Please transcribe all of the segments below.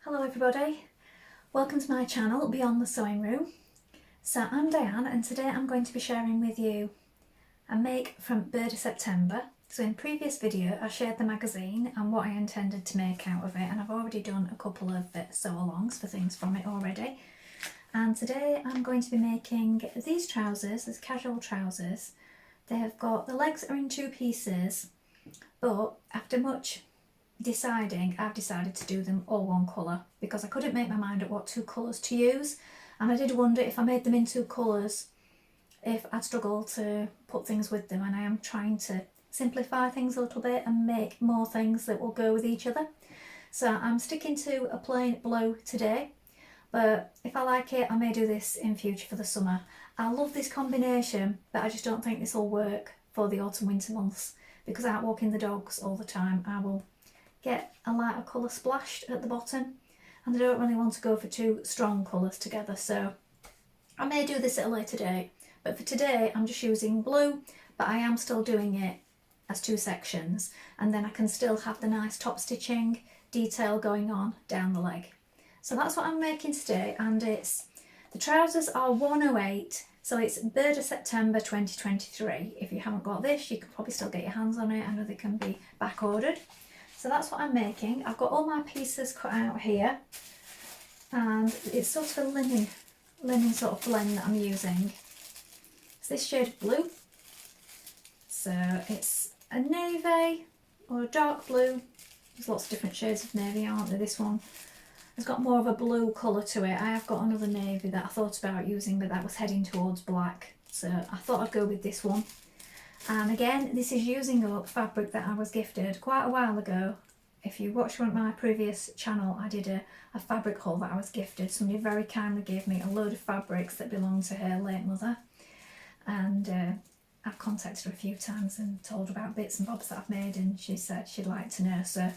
Hello everybody, welcome to my channel Beyond the Sewing Room. So I'm Diane and today I'm going to be sharing with you a make from Burda September. So in previous video I shared the magazine and what I intended to make out of it, and I've already done a couple of sew-alongs for things from it already. And today I'm going to be making these trousers, these casual trousers. They have got, the legs are in two pieces, but after much deciding, I've decided to do them all one colour because I couldn't make my mind up what two colours to use, and I did wonder if I made them in two colours if I'd struggle to put things with them, and I am trying to simplify things a little bit and make more things that will go with each other. So I'm sticking to a plain blue today, but if I like it I may do this in future for the summer. I love this combination, but I just don't think this will work for the autumn winter months because out walking the dogs all the time I will get a lighter colour splashed at the bottom, and I don't really want to go for two strong colours together, so I may do this at a later date. But for today I'm just using blue, but I am still doing it as two sections, and then I can still have the nice top stitching detail going on down the leg. So that's what I'm making today, and it's, the trousers are 108, so it's Burda September 2023. If you haven't got this you can probably still get your hands on it. I know they can be back ordered. So that's what I'm making. I've got all my pieces cut out here, and it's sort of a linen sort of blend that I'm using. It's this shade of blue. So it's a navy or a dark blue. There's lots of different shades of navy, aren't there? This one has got more of a blue colour to it. I have got another navy that I thought about using, but that was heading towards black. So I thought I'd go with this one. And again, this is using up fabric that I was gifted quite a while ago. If you watched one of my previous channel, I did a fabric haul that I was gifted. Somebody very kindly gave me a load of fabrics that belonged to her late mother. And I've contacted her a few times and told her about bits and bobs that I've made, and she said she'd like to know. So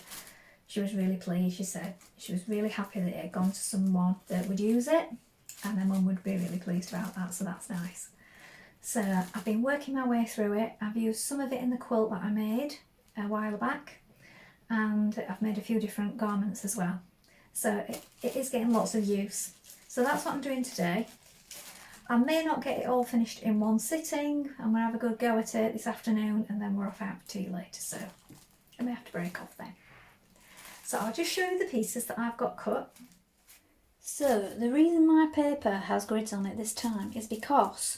she was really pleased. She said she was really happy that it had gone to someone that would use it, and her mum would be really pleased about that, so that's nice. So I've been working my way through it. I've used some of it in the quilt that I made a while back, and I've made a few different garments as well. So it is getting lots of use. So that's what I'm doing today. I may not get it all finished in one sitting. I'm going to have a good go at it this afternoon, and then we're off out for tea later, so I may have to break off then. So I'll just show you the pieces that I've got cut. So the reason my paper has grids on it this time is because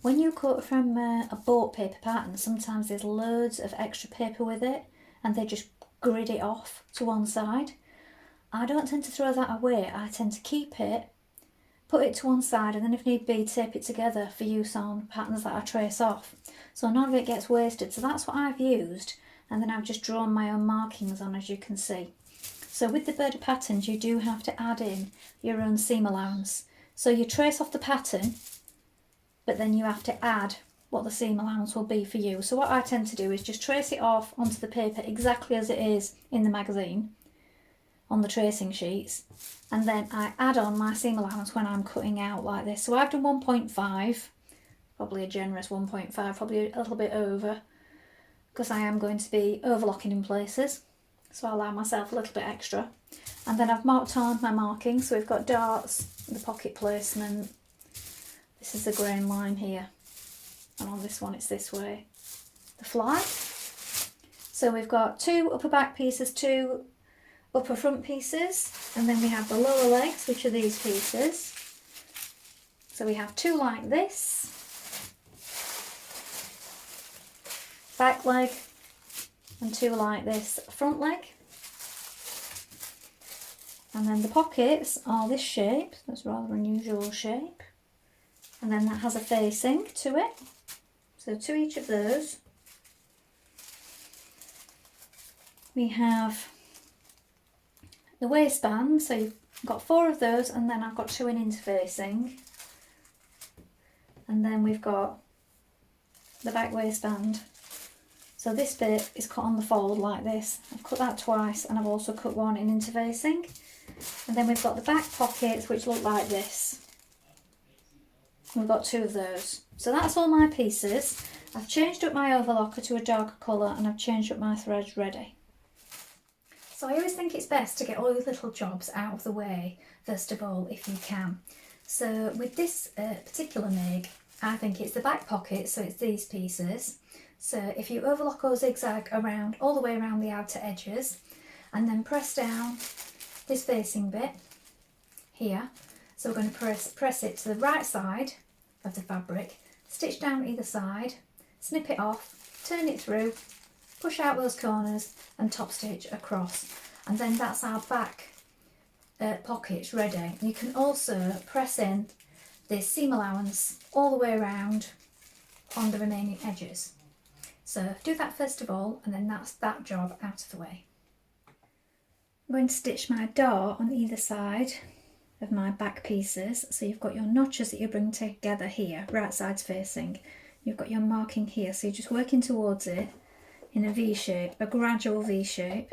when you cut from a bought paper pattern, sometimes there's loads of extra paper with it and they just grid it off to one side. I don't tend to throw that away. I tend to keep it, put it to one side, and then if need be tape it together for use on patterns that I trace off. So none of it gets wasted. So that's what I've used, and then I've just drawn my own markings on, as you can see. So with the Burda patterns you do have to add in your own seam allowance. So you trace off the pattern, but then you have to add what the seam allowance will be for you. So what I tend to do is just trace it off onto the paper exactly as it is in the magazine on the tracing sheets, and then I add on my seam allowance when I'm cutting out like this. So I've done 1.5, probably a generous 1.5, probably a little bit over, because I am going to be overlocking in places, so I allow myself a little bit extra. And then I've marked on my markings, so we've got darts, the pocket placement. This is the grain line here, and on this one it's this way, the fly. So we've got two upper back pieces, two upper front pieces, and then we have the lower legs, which are these pieces. So we have two like this, back leg, and two like this, front leg. And then the pockets are this shape, that's a rather unusual shape. And then that has a facing to it, so to each of those. We have the waistband, so you've got 4 of those, and then I've got 2 in interfacing. And then we've got the back waistband. So this bit is cut on the fold like this. I've cut that twice, and I've also cut one in interfacing. And then we've got the back pockets, which look like this. We've got 2 of those. So that's all my pieces. I've changed up my overlocker to a darker colour, and I've changed up my threads ready. So I always think it's best to get all your little jobs out of the way first of all if you can. So with this particular make, I think it's the back pocket, so it's these pieces. So if you overlock or zigzag around all the way around the outer edges and then press down this facing bit here. So we're going to press it to the right side of the fabric, stitch down either side, snip it off, turn it through, push out those corners and top stitch across, and then that's our back pockets ready. You can also press in this seam allowance all the way around on the remaining edges. So do that first of all, and then that's that job out of the way. I'm going to stitch my dart on either side of my back pieces. So you've got your notches that you bring together here, right sides facing. You've got your marking here, so you're just working towards it in a V shape, a gradual V shape.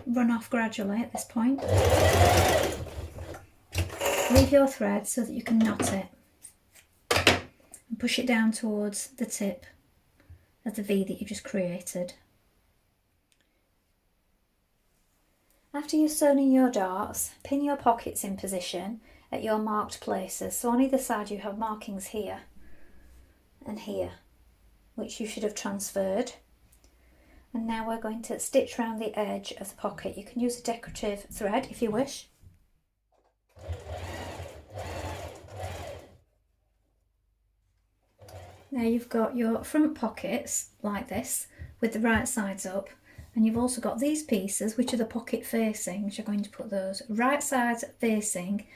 Run off gradually at this point. Leave your thread so that you can knot it and push it down towards the tip of the V that you just created. After you've sewn in your darts, pin your pockets in position at your marked places. So on either side you have markings here and here, which you should have transferred. And now we're going to stitch around the edge of the pocket. You can use a decorative thread if you wish. Now you've got your front pockets like this with the right sides up, and you've also got these pieces which are the pocket facings. You're going to put those right sides facing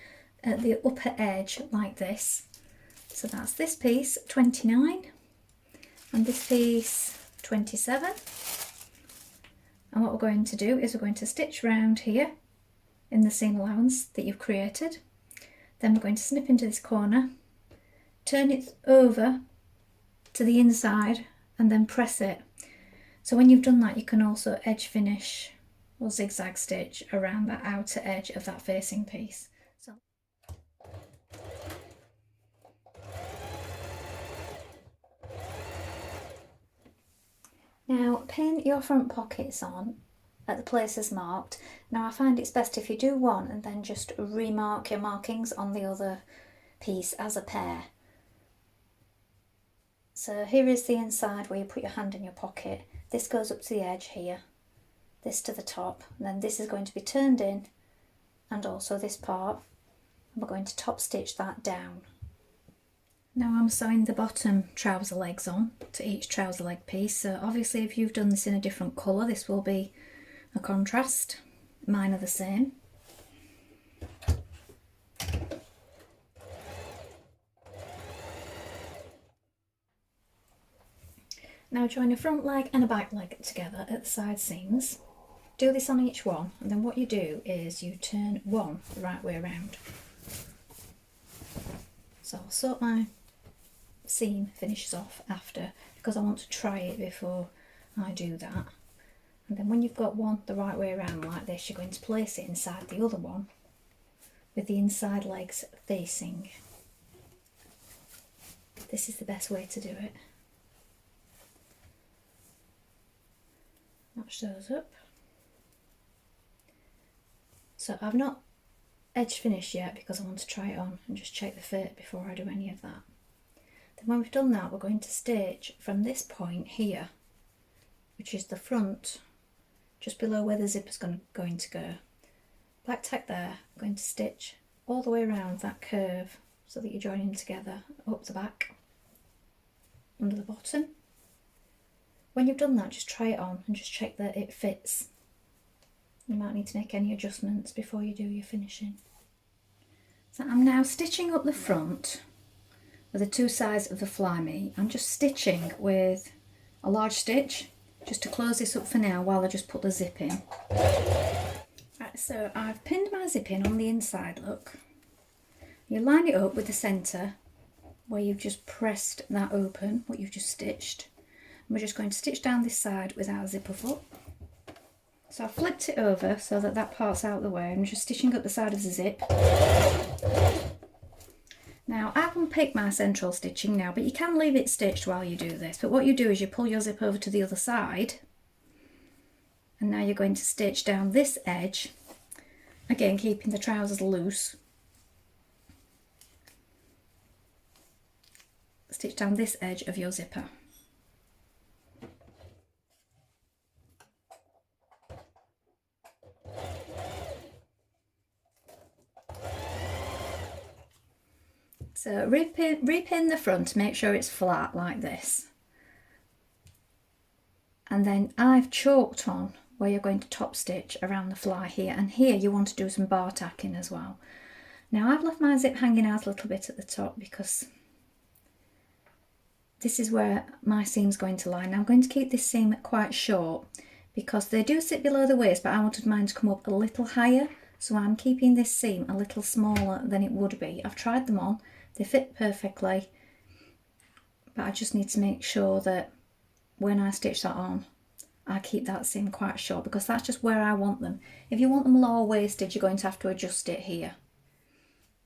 at the upper edge like this. So that's this piece 29 and this piece 27. And what we're going to do is we're going to stitch round here in the seam allowance that you've created. Then we're going to snip into this corner, turn it over to the inside and then press it. So when you've done that, you can also edge finish or zigzag stitch around that outer edge of that facing piece. So now pin your front pockets on at the places marked. Now I find it's best if you do one and then just remark your markings on the other piece as a pair. So here is the inside where you put your hand in your pocket. This goes up to the edge here, this to the top, and then this is going to be turned in, and also this part, and we're going to top stitch that down. Now I'm sewing the bottom trouser legs on to each trouser leg piece, so obviously if you've done this in a different colour this will be a contrast. Mine are the same. Now join a front leg and a back leg together at the side seams. Do this on each one, and then what you do is you turn one the right way around. So I'll sort my seam finishes off after, because I want to try it before I do that. And then when you've got one the right way around like this, you're going to place it inside the other one with the inside legs facing. This is the best way to do it. Match those up. So I've not edge finished yet because I want to try it on and just check the fit before I do any of that. Then when we've done that, we're going to stitch from this point here, which is the front, just below where the zipper's going to go. Black tack there, I'm going to stitch all the way around that curve so that you're joining together up the back, under the bottom. When you've done that, just try it on and just check that it fits. You might need to make any adjustments before you do your finishing. So I'm now stitching up the front with the two sides of the fly me. I'm just stitching with a large stitch just to close this up for now while I just put the zip in. Right, so I've pinned my zip in on the inside, look. You line it up with the centre where you've just pressed that open, what you've just stitched. And we're just going to stitch down this side with our zipper foot. So I've flipped it over so that that part's out of the way. I'm just stitching up the side of the zip. Now I've unpicked my central stitching now, but you can leave it stitched while you do this. But what you do is you pull your zip over to the other side, and now you're going to stitch down this edge, again keeping the trousers loose. Stitch down this edge of your zipper. So repin the front, make sure it's flat like this. And then I've chalked on where you're going to top stitch around the fly here, and here you want to do some bar tacking as well. Now I've left my zip hanging out a little bit at the top because this is where my seam's going to lie. Now I'm going to keep this seam quite short because they do sit below the waist, but I wanted mine to come up a little higher, so I'm keeping this seam a little smaller than it would be. I've tried them on, they fit perfectly, but I just need to make sure that when I stitch that on, I keep that seam quite short because that's just where I want them. If you want them lower waisted, you're going to have to adjust it here.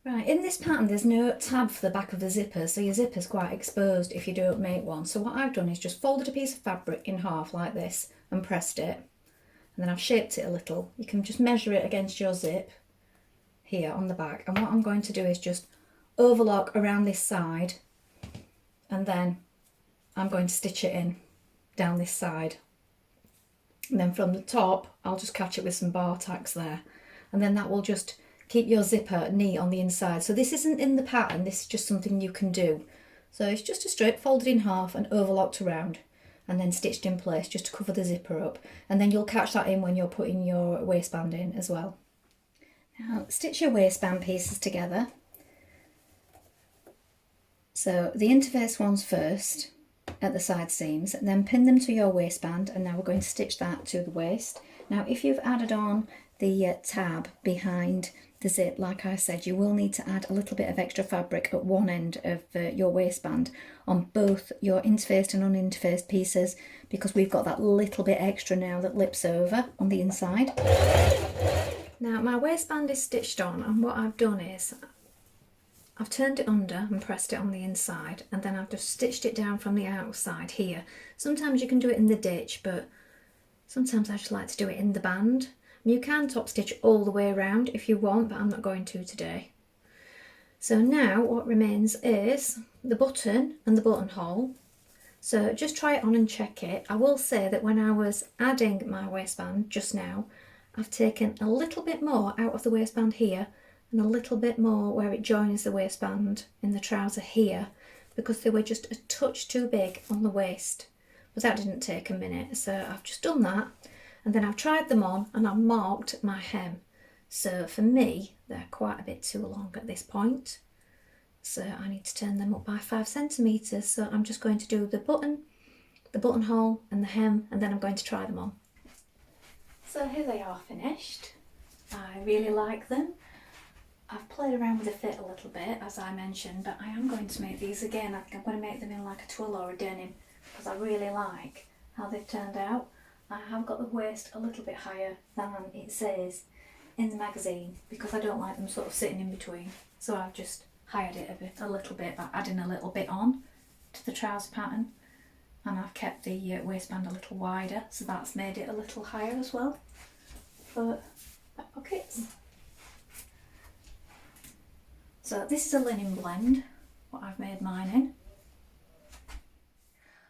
Right, in this pattern there's no tab for the back of the zipper, so your zipper's quite exposed if you don't make one. So what I've done is just folded a piece of fabric in half like this and pressed it, and then I've shaped it a little. You can just measure it against your zip here on the back, and what I'm going to do is just overlock around this side, and then I'm going to stitch it in down this side, and then from the top I'll just catch it with some bar tacks there, and then that will just keep your zipper neat on the inside. So this isn't in the pattern, this is just something you can do. So it's just a strip folded in half and overlocked around and then stitched in place just to cover the zipper up, and then you'll catch that in when you're putting your waistband in as well. Now stitch your waistband pieces together. So the interfaced ones first at the side seams, and then pin them to your waistband, and now we're going to stitch that to the waist. Now if you've added on the tab behind the zip, like I said, you will need to add a little bit of extra fabric at one end of your waistband on both your interfaced and uninterfaced pieces, because we've got that little bit extra now that lips over on the inside. Now my waistband is stitched on, and what I've done is I've turned it under and pressed it on the inside, and then I've just stitched it down from the outside here. Sometimes you can do it in the ditch, but sometimes I just like to do it in the band. You can top stitch all the way around if you want, but I'm not going to today. So now what remains is the button and the buttonhole. So just try it on and check it. I will say that when I was adding my waistband just now, I've taken a little bit more out of the waistband here and a little bit more where it joins the waistband in the trouser here, because they were just a touch too big on the waist. But that didn't take a minute, so I've just done that. And then I've tried them on and I've marked my hem. So for me, they're quite a bit too long at this point. So I need to turn them up by 5 centimetres. So I'm just going to do the button, the buttonhole and the hem, and then I'm going to try them on. So here they are finished. I really like them. I've played around with the fit a little bit, as I mentioned, but I am going to make these again. I think I'm going to make them in like a twill or a denim, because I really like how they've turned out. I have got the waist a little bit higher than it says in the magazine, because I don't like them sort of sitting in between. So I've just hired it a little bit by adding a little bit on to the trouser pattern, and I've kept the waistband a little wider, so that's made it a little higher as well for back pockets. So this is a linen blend, what I've made mine in.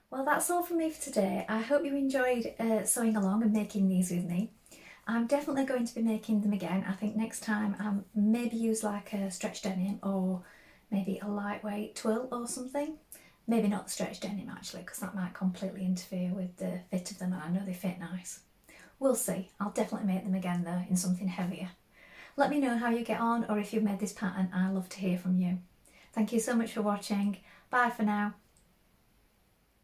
Well, that's all from me for today. I hope you enjoyed sewing along and making these with me. I'm definitely going to be making them again. I think next time I'll maybe use like a stretch denim or maybe a lightweight twill or something. Maybe not the stretch denim actually, because that might completely interfere with the fit of them, and I know they fit nice. We'll see. I'll definitely make them again though in something heavier. Let me know how you get on, or if you've made this pattern. I'd love to hear from you. Thank you so much for watching. Bye for now.